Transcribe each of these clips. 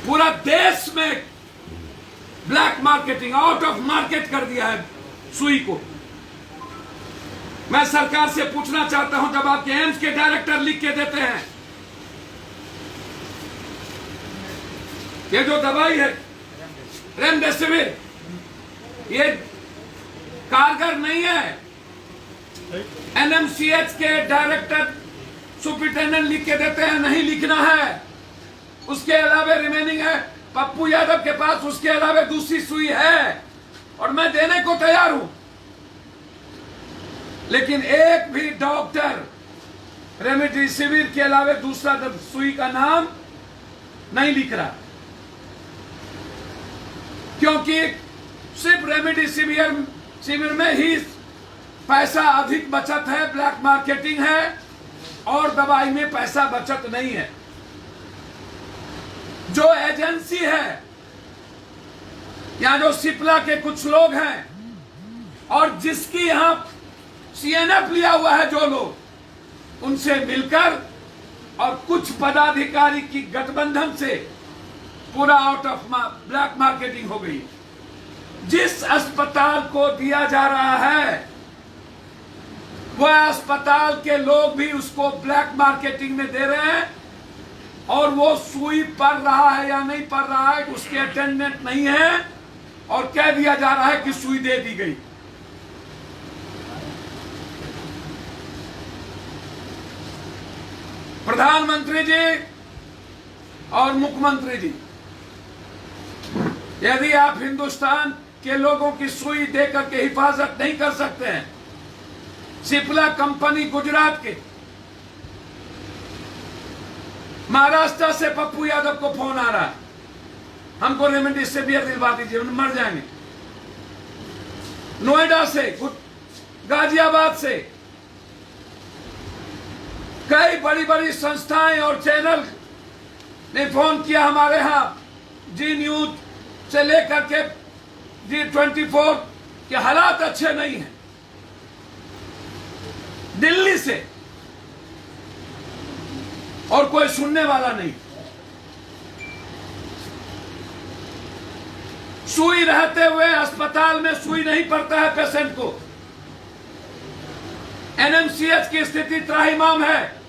पूरा देश में black marketing, out of market कर दिया है सुई को। मैं सरकार से पूछना चाहता हूं, जब आपके एम्स के डायरेक्टर लिख के देते हैं ये जो दवाई है रेमडेसिविर, ये कारगर नहीं है, एनएमसीएच के डायरेक्टर सुप्रिंटेंडेंट लिख के देते हैं नहीं लिखना है, उसके अलावा रिमेनिंग है पप्पू यादव के पास, उसके अलावा दूसरी सुई है और मैं देने को तैयार हूं, लेकिन एक भी डॉक्टर रेमडेसिविर के अलावा दूसरा सुई का नाम नहीं लिख रहा, क्योंकि सिर्फ रेमडेसिविर में ही पैसा अधिक बचत है, ब्लैक मार्केटिंग है और दवाई में पैसा बचत नहीं है। जो एजेंसी है यहां जो सिप्ला के कुछ लोग हैं और जिसकी यहां सीएनएफ लिया हुआ है जो लोग, उनसे मिलकर और कुछ पदाधिकारी की गठबंधन से पूरा आउट ऑफ ब्लैक मार्केटिंग हो गई। जिस अस्पताल को दिया जा रहा है वह अस्पताल के लोग भी उसको ब्लैक मार्केटिंग में दे रहे हैं और वो सुई पड़ रहा है या नहीं पड़ रहा है उसके अटेंडेंट नहीं है और कह दिया जा रहा है कि सुई दे दी गई। प्रधानमंत्री जी और मुख्यमंत्री जी, यदि आप हिंदुस्तान के लोगों की सुई देकर के हिफाजत नहीं कर सकते हैं, सिप्ला कंपनी गुजरात के, महाराष्ट्र से पप्पू यादव को फोन आ रहा है हमको रेमडेसिविर दिलवा दीजिए, मर जाएंगे। नोएडा से, गाजियाबाद से कई बड़ी बड़ी संस्थाएं और चैनल ने फोन किया हमारे यहां, जी न्यूज से लेकर के G24 के हालात अच्छे नहीं हैं। दिल्ली से और कोई सुनने वाला नहीं। सुई रहते हुए अस्पताल में सुई नहीं पड़ता है पेशेंट को। एनएमसीएच की स्थिति त्राहिमाम है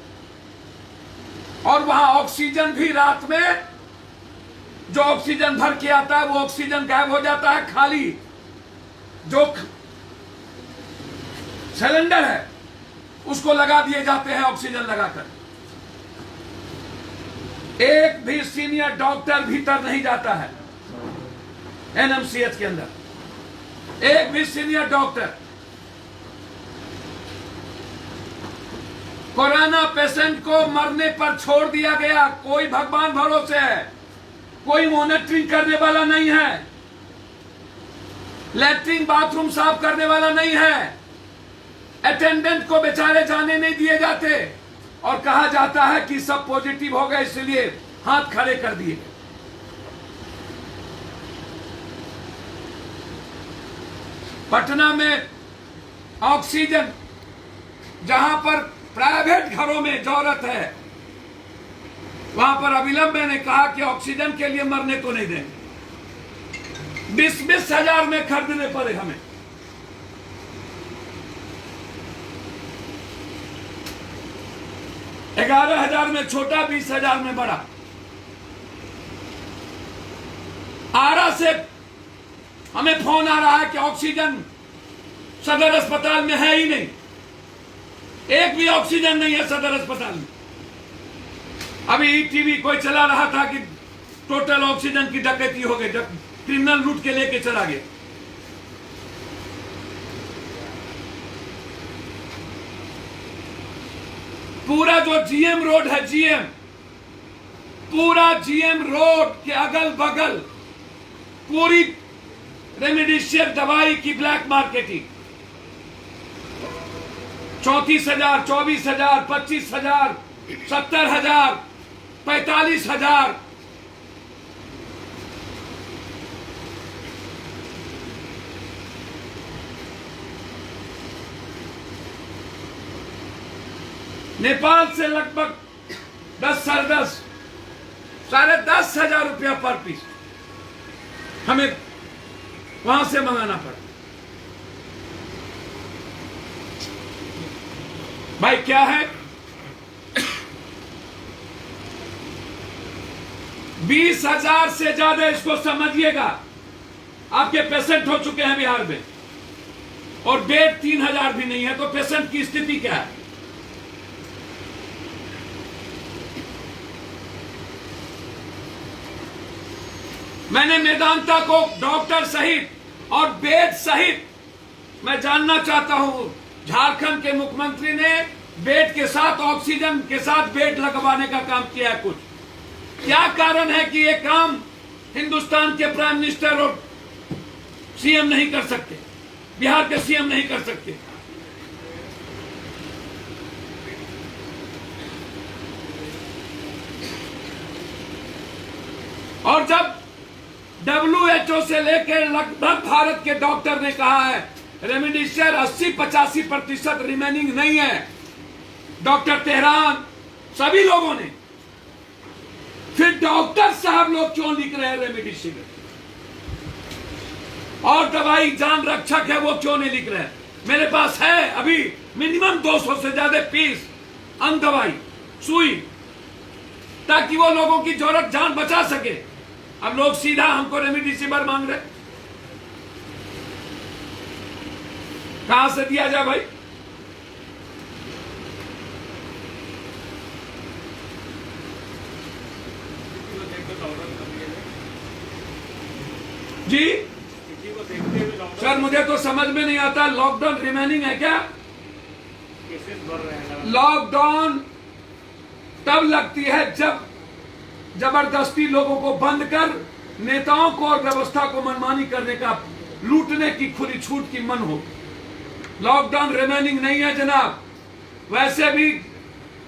और वहां ऑक्सीजन भी रात में जो ऑक्सीजन भर के आता है वो ऑक्सीजन गायब हो जाता है, खाली जो सिलेंडर है उसको लगा दिए जाते हैं ऑक्सीजन लगाकर। एक भी सीनियर डॉक्टर भीतर नहीं जाता है एनएमसीएच के अंदर, एक भी सीनियर डॉक्टर। कोरोना पेशेंट को मरने पर छोड़ दिया गया, कोई भगवान भरोसे है, कोई मॉनिटरिंग करने वाला नहीं है, लैट्रिन बाथरूम साफ करने वाला नहीं है, अटेंडेंट को बेचारे जाने नहीं दिए जाते और कहा जाता है कि सब पॉजिटिव हो गए इसलिए हाथ खड़े कर दिए। पटना में ऑक्सीजन जहां पर प्राइवेट घरों में जरूरत है वहां पर अविलंब मैंने कहा कि ऑक्सीजन के लिए मरने को नहीं देंगे। 20-20 हजार में खरीदने पड़े हमें। $11,000 में छोटा, 20,000 में बड़ा। आरा से हमें फोन आ रहा है कि ऑक्सीजन सदर अस्पताल में है ही नहीं, एक भी ऑक्सीजन नहीं है सदर अस्पताल में। अभी टीवी कोई चला रहा था कि टोटल ऑक्सीजन की डकैती हो गई, क्रिमिनल लूट के लेके चला गया। पूरा जो जीएम रोड है, पूरा जीएम रोड के अगल बगल पूरी रेमडेसिविर दवाई की ब्लैक मार्केटिंग। 34,000, 24,000, 25,000, 70,000, 45,000। नेपाल से लगभग 10 साढ़े 10 10,500 रुपया पर पीस हमें वहां से मंगाना पड़ा। भाई क्या है, 20,000 से ज्यादा, इसको समझिएगा, आपके पेशेंट हो चुके हैं बिहार में और बेड 3,000 भी नहीं है, तो पेशेंट की स्थिति क्या है? मैंने मेदांता को डॉक्टर सहित और बेड सहित, मैं जानना चाहता हूं, झारखंड के मुख्यमंत्री ने बेड के साथ, ऑक्सीजन के साथ बेड लगवाने का काम किया है कुछ? क्या कारण है कि ये काम हिंदुस्तान के प्राइम मिनिस्टर और सीएम नहीं कर सकते, बिहार के सीएम नहीं कर सकते? और जब WHO से लेकर लगभग भारत के डॉक्टर ने कहा है रेमडेसिविर 80-85% रिमेनिंग नहीं है, डॉक्टर तेहरान, सभी लोगों ने, फिर डॉक्टर साहब लोग क्यों लिख रहे हैं रेमडेसिविर? और दवाई जान रक्षक है वो क्यों नहीं लिख रहे हैं? मेरे पास है अभी मिनिमम 200 से ज्यादा पीस अंग दवाई, सुई, ताकि वो लोगों की जरूरत जान बचा सके। अब लोग सीधा हमको रेमडेसिविर मांग रहे, कहां से दिया जाए भाई? जी सर, मुझे तो समझ में नहीं आता, लॉकडाउन रिमेनिंग है क्या? लॉकडाउन तब लगती है जब जबरदस्ती लोगों को बंद कर नेताओं को और व्यवस्था को मनमानी करने का, लूटने की खुली छूट की मन हो। लॉकडाउन रिमेनिंग नहीं है जनाब। वैसे भी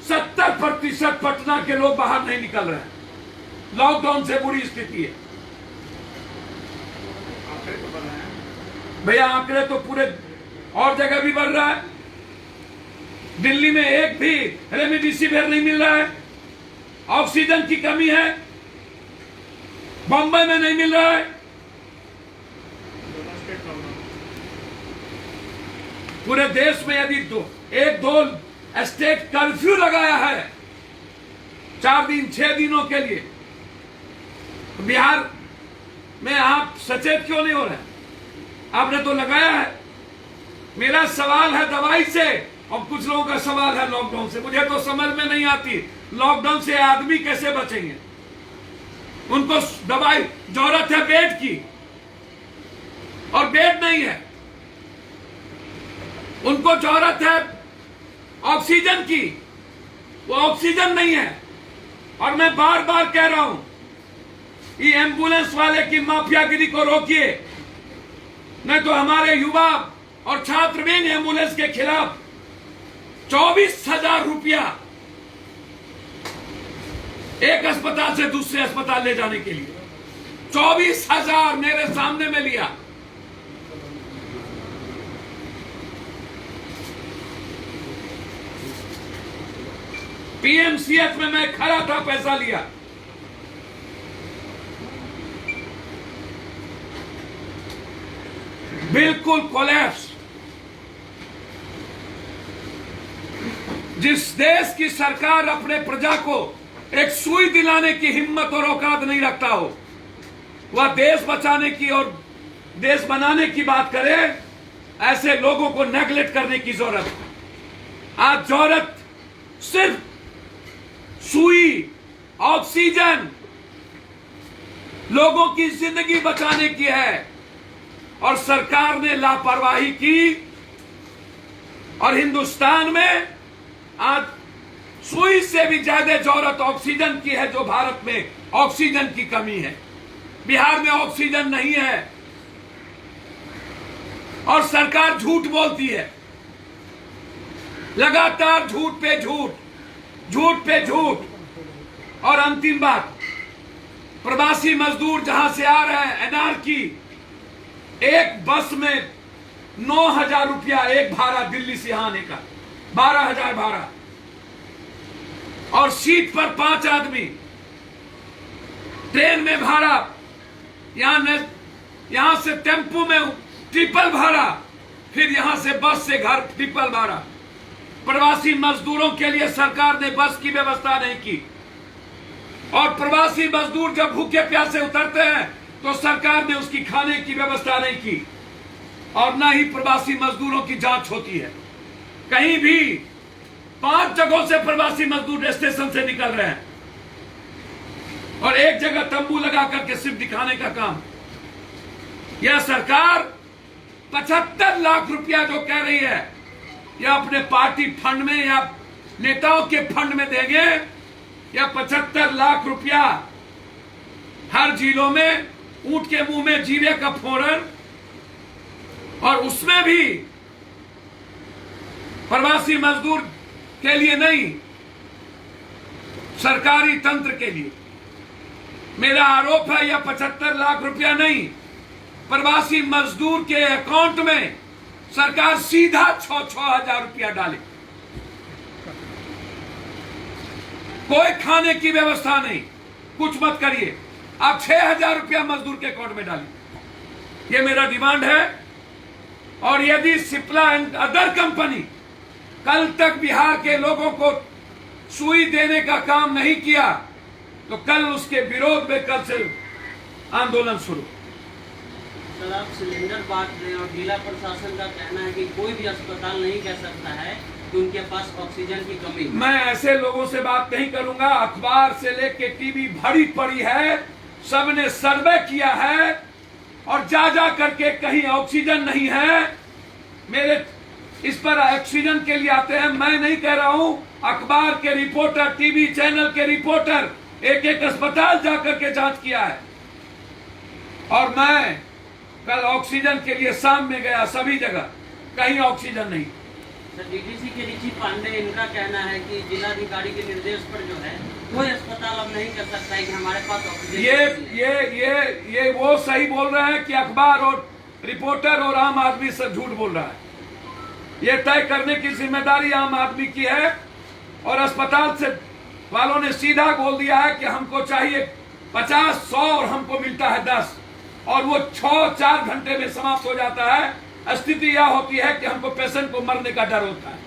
70% पटना के लोग बाहर नहीं निकल रहे हैं, लॉकडाउन से बुरी स्थिति है भैया। आंकड़े तो पूरे और जगह भी बढ़ रहा है। दिल्ली में एक भी रेमडेसिविर नहीं मिल रहा है, ऑक्सीजन की कमी है। बंबई में नहीं मिल रहा है। पूरे देश में यदि एक दो स्टेट कर्फ्यू लगाया है 4 दिन 6 दिनों के लिए, तो बिहार में आप सचेत क्यों नहीं हो रहे? आपने तो लगाया है। मेरा सवाल है दवाई से और कुछ लोगों का सवाल है लॉकडाउन से। मुझे तो समझ में नहीं आती, लॉकडाउन से आदमी कैसे बचेंगे? उनको दवाई जरूरत है बेड की और बेड नहीं है। उनको जरूरत है ऑक्सीजन की, वो ऑक्सीजन नहीं है। और मैं बार बार कह रहा हूं, ये एम्बुलेंस वाले की माफियागिरी को रोकिए, नहीं तो हमारे युवा और छात्र विंग एम्बुलेंस के खिलाफ 24,000 रुपया एक अस्पताल से दूसरे अस्पताल ले जाने के लिए, 24,000 मेरे सामने में लिया। पीएमसीएच में मैं खड़ा था, पैसा लिया। बिल्कुल कोलैप्स। जिस देश की सरकार अपने प्रजा को एक सुई दिलाने की हिम्मत और औकात नहीं रखता हो, वह देश बचाने की और देश बनाने की बात करे, ऐसे लोगों को नेगलेक्ट करने की जरूरत है। आज जरूरत सिर्फ सुई, ऑक्सीजन, लोगों की जिंदगी बचाने की है। और सरकार ने लापरवाही की और हिंदुस्तान में आज सुई से भी ज्यादा जरूरत ऑक्सीजन की है, जो भारत में ऑक्सीजन की कमी है। बिहार में ऑक्सीजन नहीं है और सरकार झूठ बोलती है, लगातार झूठ पे झूठ, झूठ पे झूठ। और अंतिम बात, प्रवासी मजदूर जहां से आ रहे हैं, एनआरकी, एक बस में 9,000 रुपया एक भाड़ा दिल्ली से आने का, 12,000 भाड़ा, और सीट पर 5 आदमी। ट्रेन में भाड़ा, यहां से टेम्पो में ट्रिपल भाड़ा, फिर यहां से बस से घर ट्रिपल भाड़ा। प्रवासी मजदूरों के लिए सरकार ने बस की व्यवस्था नहीं की, और प्रवासी मजदूर जब भूखे प्यासे उतरते हैं तो सरकार ने उसकी खाने की व्यवस्था नहीं की, और न ही प्रवासी मजदूरों की जांच होती है। कहीं भी 5 जगहों से प्रवासी मजदूर स्टेशन से निकल रहे हैं, और एक जगह तंबू लगा करके सिर्फ दिखाने का काम। यह सरकार 75 लाख रुपया जो कह रही है, या अपने पार्टी फंड में या नेताओं के फंड में देंगे, या 75 लाख रुपया हर जिलों में ऊंट के मुंह में जीवे का फोड़न, और उसमें भी प्रवासी मजदूर के लिए नहीं, सरकारी तंत्र के लिए। मेरा आरोप है यह 75 लाख रुपया नहीं, प्रवासी मजदूर के अकाउंट में सरकार सीधा 6-6 हजार रुपया डाले। कोई खाने की व्यवस्था नहीं, कुछ मत करिए, आप 6,000 रुपया मजदूर के अकाउंट में डालिए। ये मेरा डिमांड है। और यदि सिप्ला एंड अदर कंपनी कल तक बिहार के लोगों को सुई देने का काम नहीं किया, तो कल उसके विरोध में कल से आंदोलन शुरू। सर, आप सिलेंडर बांट रहे हैं और जिला प्रशासन का कहना है कि कोई भी अस्पताल नहीं कह सकता है कि उनके पास ऑक्सीजन की कमी। मैं ऐसे लोगों से बात नहीं करूंगा। अखबार से लेके टीवी भरी पड़ी है, सबने सर्वे किया है, और जा करके कहीं ऑक्सीजन नहीं है। मेरे इस पर ऑक्सीजन के लिए आते हैं, मैं नहीं कह रहा हूं, अखबार के रिपोर्टर, टीवी चैनल के रिपोर्टर एक अस्पताल जाकर के जांच किया है। और मैं कल ऑक्सीजन के लिए शाम में गया, सभी जगह कहीं ऑक्सीजन नहीं। सर, डीडीसी के रिची पांडे, इनका कहना है कि जिलाधिकारी के निर्देश पर जो है कोई अस्पताल अब नहीं कर सकता है कि हमारे पास ऑक्सीजन। ये वो सही बोल रहे हैं कि अखबार और रिपोर्टर और आम आदमी सब झूठ बोल रहा है। ये तय करने की जिम्मेदारी आम आदमी की है, और अस्पताल से वालों ने सीधा बोल दिया है कि हमको चाहिए 50, 100 और हमको मिलता है 10, और वो 6-4 घंटे में समाप्त हो जाता है। स्थिति यह होती है कि हमको पेशेंट को मरने का डर होता है।